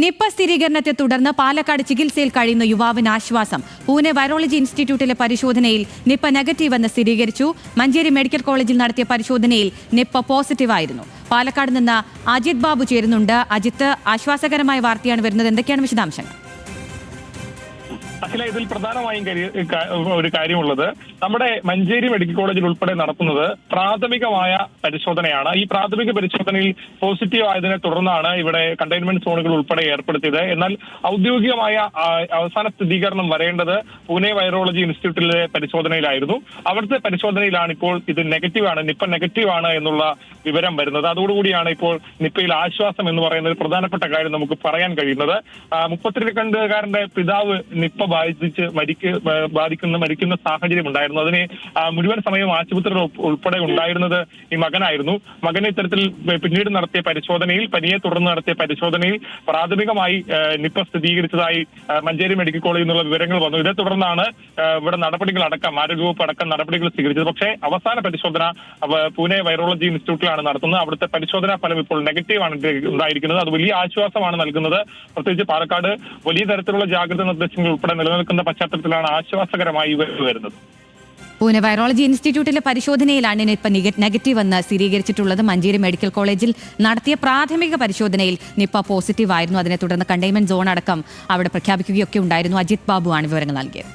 Nipah സ്ഥിരീകരണത്തെ തുടർന്ന് പാലക്കാട് ചികിത്സയിൽ കഴിയുന്ന യുവാവിന് ആശ്വാസം. പൂനെ വൈറോളജി ഇൻസ്റ്റിറ്റ്യൂട്ടിലെ പരിശോധനയിൽ നിപ്പ നെഗറ്റീവെന്ന് സ്ഥിരീകരിച്ചു. മഞ്ചേരി മെഡിക്കൽ കോളേജിൽ നടത്തിയ പരിശോധനയിൽ നിപ്പ പോസിറ്റീവായിരുന്നു. പാലക്കാട് നിന്ന് അജിത് ബാബു ചേരുന്നുണ്ട്. അജിത്ത്, ആശ്വാസകരമായ വാർത്തയാണ് വരുന്നത്. എന്തൊക്കെയാണ് വിശദാംശങ്ങൾ? അഖില, ഇതിൽ പ്രധാനമായും ഒരു കാര്യമുള്ളത്, നമ്മുടെ മഞ്ചേരി മെഡിക്കൽ കോളേജിൽ ഉൾപ്പെടെ നടത്തുന്നത് പ്രാഥമികമായ പരിശോധനയാണ്. ഈ പ്രാഥമിക പരിശോധനയിൽ പോസിറ്റീവ് ആയതിനെ തുടർന്നാണ് ഇവിടെ കണ്ടെയ്ൻമെന്റ് സോണുകൾ ഉൾപ്പെടെ ഏർപ്പെടുത്തിയത്. എന്നാൽ ഔദ്യോഗികമായ അവസാന സ്ഥിരീകരണം വരേണ്ടത് പൂനെ വൈറോളജി ഇൻസ്റ്റിറ്റ്യൂട്ടിലെ പരിശോധനയിലായിരുന്നു. അവിടുത്തെ പരിശോധനയിലാണ് ഇപ്പോൾ ഇത് നെഗറ്റീവാണ്, നിപ്പ നെഗറ്റീവാണ് എന്നുള്ള വിവരം വരുന്നത്. അതോടുകൂടിയാണ് ഇപ്പോൾ നിപ്പയിൽ ആശ്വാസം എന്ന് പറയുന്ന ഒരു പ്രധാനപ്പെട്ട കാര്യം നമുക്ക് പറയാൻ കഴിയുന്നത്. 32-കാരന്റെ പിതാവ് നിപ്പ മരിക്കുന്ന സാഹചര്യം ഉണ്ടായിരുന്നു. അതിന് മുഴുവൻ സമയം ആശുപത്രിയിൽ ഉൾപ്പെടെ ഉണ്ടായിരുന്നത് ഈ മകനായിരുന്നു. മകനെ ഇത്തരത്തിൽ പിന്നീട് നടത്തിയ പരിശോധനയിൽ, പനിയെ തുടർന്ന് നടത്തിയ പരിശോധനയിൽ പ്രാഥമികമായി നിപ്പ സ്ഥിരീകരിച്ചതായി മഞ്ചേരി മെഡിക്കൽ കോളേജിൽ നിന്നുള്ള വിവരങ്ങൾ വന്നു. ഇതേ തുടർന്നാണ് ഇവിടെ നടപടികളടക്കം, ആരോഗ്യവകുപ്പ് അടക്കം നടപടികൾ സ്വീകരിച്ചത്. പക്ഷേ അവസാന പരിശോധന പൂനെ വൈറോളജി ഇൻസ്റ്റിറ്റ്യൂട്ടിലാണ് നടത്തുന്നത്. അവിടുത്തെ പരിശോധനാ ഫലം ഇപ്പോൾ നെഗറ്റീവാണ് ഉണ്ടായിരിക്കുന്നത്. അത് വലിയ ആശ്വാസമാണ് നൽകുന്നത്. പ്രത്യേകിച്ച് പാലക്കാട് വലിയ തരത്തിലുള്ള ജാഗ്രതാ നിർദ്ദേശങ്ങൾ ഉൾപ്പെടെ നിലനിൽക്കുന്ന പശ്ചാത്തലത്തിലാണ് ആശ്വാസകരമായി വരുന്നത്. പൂനെ വൈറോളജി ഇൻസ്റ്റിറ്റ്യൂട്ടിലെ പരിശോധനയിലാണ് നിപ്പ നെഗറ്റീവ് എന്ന് സ്ഥിരീകരിച്ചിട്ടുള്ളത്. മഞ്ചേരി മെഡിക്കൽ കോളേജിൽ നടത്തിയ പ്രാഥമിക പരിശോധനയിൽ നിപ്പ പോസിറ്റീവ് ആയിരുന്നു. അതിനെ തുടർന്ന് കണ്ടെയ്ൻമെന്റ് സോൺ അടക്കം അവിടെ പ്രഖ്യാപിക്കുകയൊക്കെ ഉണ്ടായിരുന്നു. അജിത് ബാബു ആണ് വിവരങ്ങൾ നൽകിയത്.